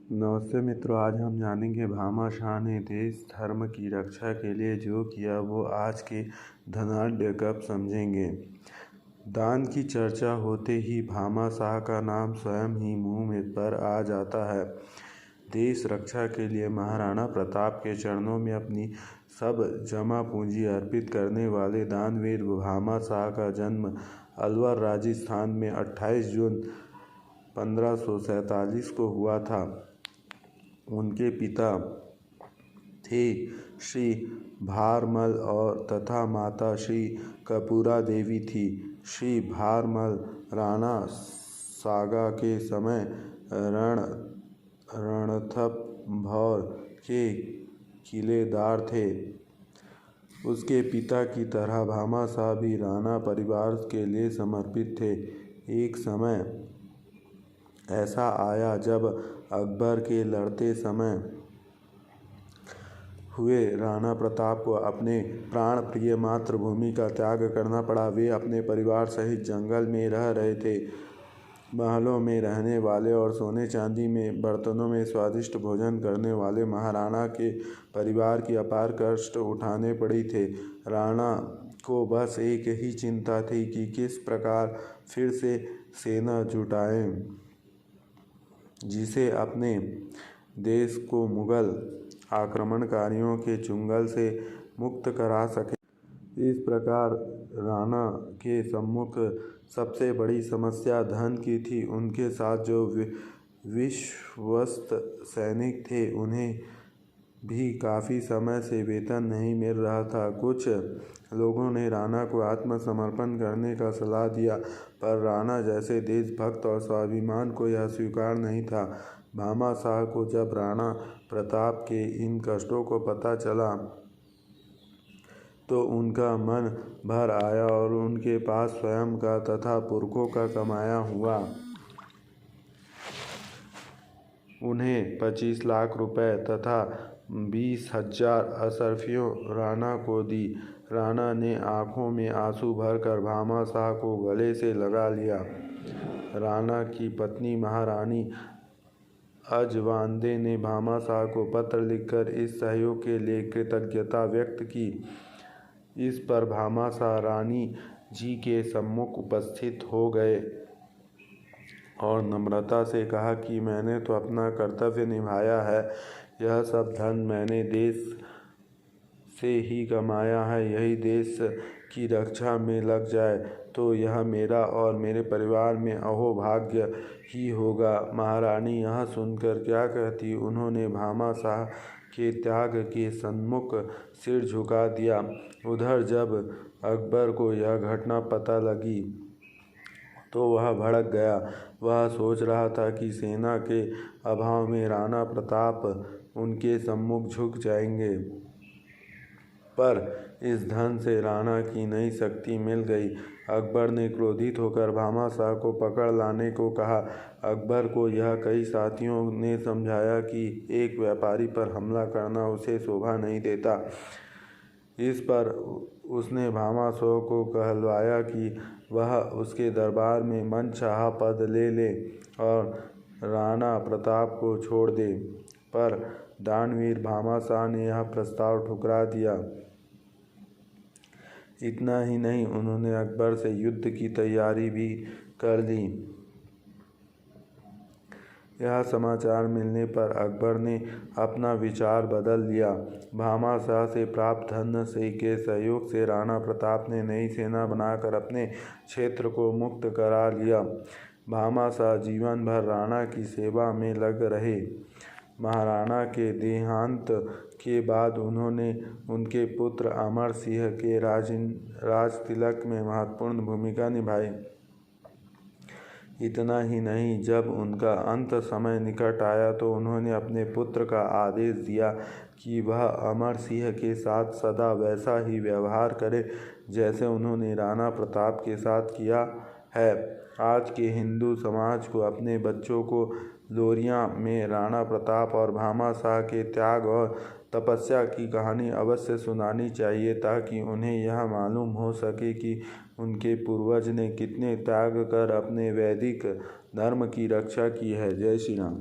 नमस्ते मित्रों, आज हम जानेंगे भामाशाह ने देश धर्म की रक्षा के लिए जो किया वो आज के धनाढ्य कब समझेंगे। दान की चर्चा होते ही भामाशाह का नाम स्वयं ही मुंह पर आ जाता है। देश रक्षा के लिए महाराणा प्रताप के चरणों में अपनी सब जमा पूंजी अर्पित करने वाले दानवीर भामाशाह का जन्म अलवर राजस्थान में 28 जून 1547 को हुआ था। उनके पिता थे श्री भारमल और तथा माता श्री कपूरा देवी थी। श्री भारमल राणा सागा के समय रणथंभौर के किलेदार थे। उसके पिता की तरह भामाशाह भी राणा परिवार के लिए समर्पित थे। एक समय ऐसा आया जब अकबर के लड़ते समय हुए राणा प्रताप को अपने प्राण प्रिय मातृभूमि का त्याग करना पड़ा। वे अपने परिवार सहित जंगल में रह रहे थे। महलों में रहने वाले और सोने चांदी में बर्तनों में स्वादिष्ट भोजन करने वाले महाराणा के परिवार की अपार कष्ट उठाने पड़ी थे। राणा को बस एक ही चिंता थी कि किस प्रकार फिर से सेना जुटाएं जिसे अपने देश को मुगल आक्रमणकारियों के चंगुल से मुक्त करा सके। इस प्रकार राणा के सम्मुख सबसे बड़ी समस्या धन की थी। उनके साथ जो विश्वस्त सैनिक थे उन्हें भी काफ़ी समय से वेतन नहीं मिल रहा था। कुछ लोगों ने राणा को आत्मसमर्पण करने का सलाह दिया, पर राणा जैसे देशभक्त और स्वाभिमान को यह स्वीकार नहीं था। भामाशाह को जब राणा प्रताप के इन कष्टों को पता चला तो उनका मन भर आया और उनके पास स्वयं का तथा पुरखों का कमाया हुआ उन्हें 25 लाख रुपए तथा 20,000 असरफियाँ राणा को दी। राणा ने आंखों में आंसू भरकर भामाशाह को गले से लगा लिया। राणा की पत्नी महारानी अजवांदे ने भामाशाह को पत्र लिखकर इस सहयोग के लिए कृतज्ञता व्यक्त की। इस पर भामाशाह रानी जी के सम्मुख उपस्थित हो गए और नम्रता से कहा कि मैंने तो अपना कर्तव्य निभाया है। यह सब धन मैंने देश से ही कमाया है। यही देश की रक्षा में लग जाए तो यह मेरा और मेरे परिवार में अहोभाग्य ही होगा। महारानी यह सुनकर क्या कहती, उन्होंने भामाशाह के त्याग के सन्मुख सिर झुका दिया। उधर जब अकबर को यह घटना पता लगी तो वह भड़क गया। वह सोच रहा था कि सेना के अभाव में राणा प्रताप उनके सम्मुख झुक जाएंगे, पर इस धन से राणा की नई शक्ति मिल गई। अकबर ने क्रोधित होकर भामाशाह को पकड़ लाने को कहा। अकबर को यह कई साथियों ने समझाया कि एक व्यापारी पर हमला करना उसे शोभा नहीं देता। इस पर उसने भामाशाह को कहलवाया कि वह उसके दरबार में मनचाहा पद ले ले और राणा प्रताप को छोड़ दे, पर दानवीर भामाशाह ने यह प्रस्ताव ठुकरा दिया। इतना ही नहीं, उन्होंने अकबर से युद्ध की तैयारी भी कर ली। यह समाचार मिलने पर अकबर ने अपना विचार बदल लिया। भामाशाह से प्राप्त धन से के सहयोग से राणा प्रताप ने नई सेना बनाकर अपने क्षेत्र को मुक्त करा लिया। भामाशाह जीवन भर राणा की सेवा में लग रहे। महाराणा के देहांत के बाद उन्होंने उनके पुत्र अमर सिंह के राजतिलक में महत्वपूर्ण भूमिका निभाई। इतना ही नहीं, जब उनका अंत समय निकट आया तो उन्होंने अपने पुत्र का आदेश दिया कि वह अमर सिंह के साथ सदा वैसा ही व्यवहार करे जैसे उन्होंने राणा प्रताप के साथ किया है। आज के हिंदू समाज को अपने बच्चों को लोरियां में राणा प्रताप और भामाशाह के त्याग और तपस्या की कहानी अवश्य सुनानी चाहिए, ताकि उन्हें यह मालूम हो सके कि उनके पूर्वज ने कितने त्याग कर अपने वैदिक धर्म की रक्षा की है। जय श्री राम।